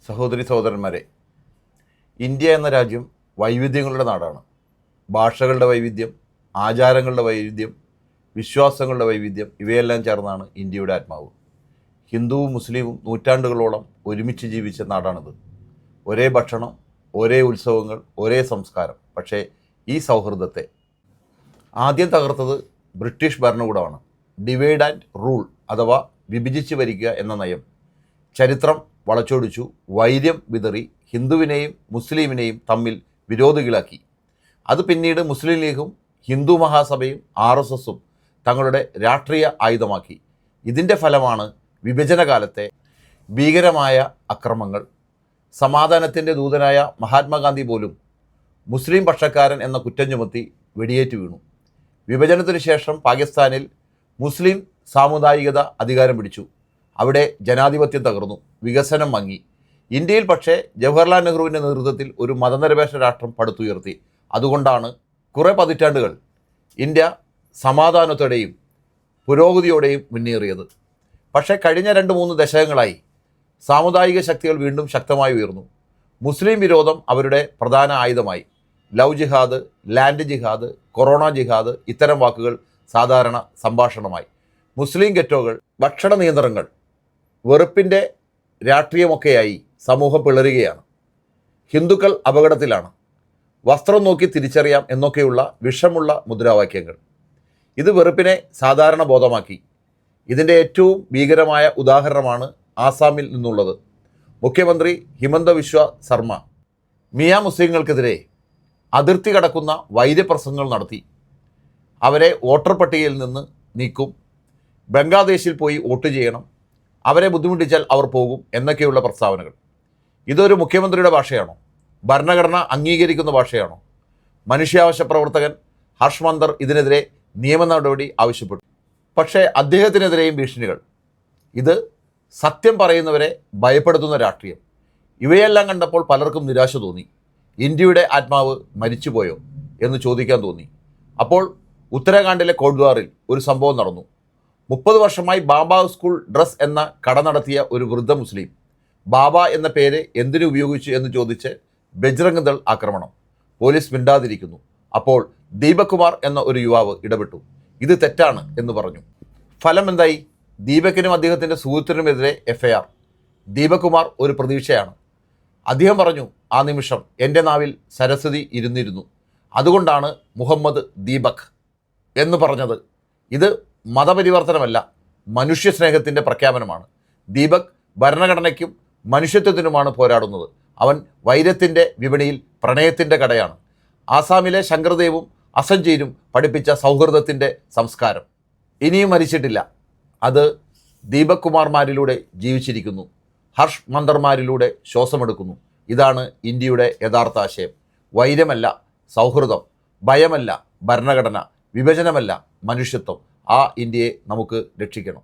സഹോദരി സഹോദരന്മാരെ, ഇന്ത്യ എന്ന രാജ്യം വൈവിധ്യങ്ങളുടെ നാടാണ്. ഭാഷകളുടെ വൈവിധ്യം, ആചാരങ്ങളുടെ വൈവിധ്യം, വിശ്വാസങ്ങളുടെ വൈവിധ്യം ഇവയെല്ലാം ചേർന്നാണ് ഇന്ത്യയുടെ ആത്മാവ്. ഹിന്ദുവും മുസ്ലിമും നൂറ്റാണ്ടുകളോളം ഒരുമിച്ച് ജീവിച്ച നാടാണിത്. ഒരേ ഭക്ഷണം, ഒരേ ഉത്സവങ്ങൾ, ഒരേ സംസ്കാരം. പക്ഷേ ഈ സൗഹൃദത്തെ ആദ്യം തകർത്തത് ബ്രിട്ടീഷ് ഭരണകൂടമാണ്. ഡിവൈഡ് ആൻഡ് റൂൾ അഥവാ വിഭജിച്ച് ഭരിക്കുക എന്ന നയം ചരിത്രം വളച്ചൊടിച്ചു, വൈര്യം വിതറി ഹിന്ദുവിനെയും മുസ്ലിമിനെയും തമ്മിൽ വിരോധികളാക്കി. അത് പിന്നീട് മുസ്ലിം ലീഗും ഹിന്ദു മഹാസഭയും RSSും തങ്ങളുടെ രാഷ്ട്രീയ ആയുധമാക്കി. ഇതിൻ്റെ ഫലമാണ് വിഭജനകാലത്തെ ഭീകരമായ അക്രമങ്ങൾ. സമാധാനത്തിൻ്റെ ദൂതനായ മഹാത്മാഗാന്ധി പോലും മുസ്ലിം പക്ഷക്കാരൻ എന്ന കുറ്റം ചുമത്തി വെടിയേറ്റ് വീണു. വിഭജനത്തിനു ശേഷം പാകിസ്ഥാനിൽ മുസ്ലിം സാമുദായികത അധികാരം പിടിച്ചു. അവിടെ ജനാധിപത്യം തകർന്നു, വികസനം മങ്ങി. ഇന്ത്യയിൽ പക്ഷേ ജവഹർലാൽ നെഹ്റുവിൻ്റെ നേതൃത്വത്തിൽ ഒരു മതനിരപേക്ഷ രാഷ്ട്രം പടുത്തുയർത്തി. അതുകൊണ്ടാണ് കുറേ പതിറ്റാണ്ടുകൾ ഇന്ത്യ സമാധാനത്തോടെയും പുരോഗതിയോടെയും മുന്നേറിയത്. പക്ഷേ കഴിഞ്ഞ 2-3 ദശകങ്ങളായി സാമുദായിക ശക്തികൾ വീണ്ടും ശക്തമായി ഉയർന്നു. മുസ്ലിം വിരോധം അവരുടെ പ്രധാന ആയുധമായി. ലവ് ജിഹാദ്, ലാൻഡ് ജിഹാദ്, കൊറോണ ജിഹാദ് ഇത്തരം വാക്കുകൾ സാധാരണ സംഭാഷണമായി. മുസ്ലിം ഗെറ്റോകൾ, ഭക്ഷണ നിയന്ത്രണങ്ങൾ, വെറുപ്പിൻ്റെ രാഷ്ട്രീയമൊക്കെയായി സമൂഹം പിളരുകയാണ്. ഹിന്ദുക്കൾ അപകടത്തിലാണ്, വസ്ത്രം നോക്കി തിരിച്ചറിയാം എന്നൊക്കെയുള്ള വിഷമുള്ള മുദ്രാവാക്യങ്ങൾ. ഇത് വെറുപ്പിനെ സാധാരണ ബോധമാക്കി. ഇതിൻ്റെ ഏറ്റവും ഭീകരമായ ഉദാഹരണമാണ് ആസാമിൽ നിന്നുള്ളത്. മുഖ്യമന്ത്രി ഹിമന്ത ബിശ്വ ശർമ്മ മിയ മുസ്ലിങ്ങൾക്കെതിരെ അതിർത്തി കടക്കുന്ന വൈര്യപ്രസംഗങ്ങൾ നടത്തി. അവരെ വോട്ടർ പട്ടികയിൽ നിന്ന് നീക്കും, ബംഗ്ലാദേശിൽ പോയി വോട്ട് ചെയ്യണം, അവരെ ബുദ്ധിമുട്ടിച്ചാൽ അവർ പോകും എന്നൊക്കെയുള്ള പ്രസ്താവനകൾ. ഇതൊരു മുഖ്യമന്ത്രിയുടെ ഭാഷയാണോ? ഭരണഘടന അംഗീകരിക്കുന്ന ഭാഷയാണോ? മനുഷ്യാവകാശ പ്രവർത്തകൻ ഹർഷ് മന്ദർ ഇതിനെതിരെ നിയമ നടപടി ആവശ്യപ്പെട്ടു. പക്ഷേ അദ്ദേഹത്തിനെതിരെയും ഭീഷണികൾ. ഇത് സത്യം പറയുന്നവരെ ഭയപ്പെടുത്തുന്ന രാഷ്ട്രീയം. ഇവയെല്ലാം കണ്ടപ്പോൾ പലർക്കും നിരാശ തോന്നി. ഇന്ത്യയുടെ ആത്മാവ് മരിച്ചുപോയോ എന്ന് ചോദിക്കാൻ തോന്നി. അപ്പോൾ ഉത്തരാഖണ്ഡിലെ കോട്ട്വാറിൽ ഒരു സംഭവം നടന്നു. 30 വർഷമായി ബാബ സ്കൂൾ ഡ്രസ് എന്ന കട നടത്തിയ ഒരു വൃദ്ധ മുസ്ലിം ബാബ എന്ന പേര് എന്തിനു ഉപയോഗിച്ചു എന്ന് ചോദിച്ച് ബജ്രംഗ് ദൾ ആക്രമണം. പോലീസ് മിണ്ടാതിരിക്കുന്നു. അപ്പോൾ ദീപക് കുമാർ എന്ന ഒരു യുവാവ് ഇടപെട്ടു. ഇത് തെറ്റാണ് എന്ന് പറഞ്ഞു. ഫലം എന്തായി? ദീപകിനും അദ്ദേഹത്തിൻ്റെ സുഹൃത്തിനുമെതിരെ FIR. ദീപക് കുമാർ ഒരു പ്രതീക്ഷയാണ്. അദ്ദേഹം പറഞ്ഞു, ആ നിമിഷം എൻ്റെ നാവിൽ സരസ്വതി ഇരുന്നിരുന്നു, അതുകൊണ്ടാണ് മുഹമ്മദ് ദീപക് എന്ന് പറഞ്ഞത്. ഇത് മതപരിവർത്തനമല്ല, മനുഷ്യ സ്നേഹത്തിൻ്റെ പ്രഖ്യാപനമാണ്. ദീപക് ഭരണഘടനയ്ക്കും മനുഷ്യത്വത്തിനുമാണ് പോരാടുന്നത്. അവൻ വൈരത്തിൻ്റെ വിപണിയിൽ പ്രണയത്തിൻ്റെ കടയാണ്. ആസാമിലെ ശങ്കർദേവും അസഞ്ജീരും പഠിപ്പിച്ച സൗഹൃദത്തിൻ്റെ സംസ്കാരം ഇനിയും മരിച്ചിട്ടില്ല. അത് ദീപക് കുമാർമാരിലൂടെ ജീവിച്ചിരിക്കുന്നു, ഹർഷ് മന്ദർമാരിലൂടെ ശ്വാസമെടുക്കുന്നു. ഇതാണ് ഇന്ത്യയുടെ യഥാർത്ഥ ആശയം. വൈരമല്ല സൗഹൃദം, ഭയമല്ല ഭരണഘടന, വിഭജനമല്ല മനുഷ്യത്വം. ആ ഇന്ത്യയെ നമുക്ക് രക്ഷിക്കണം.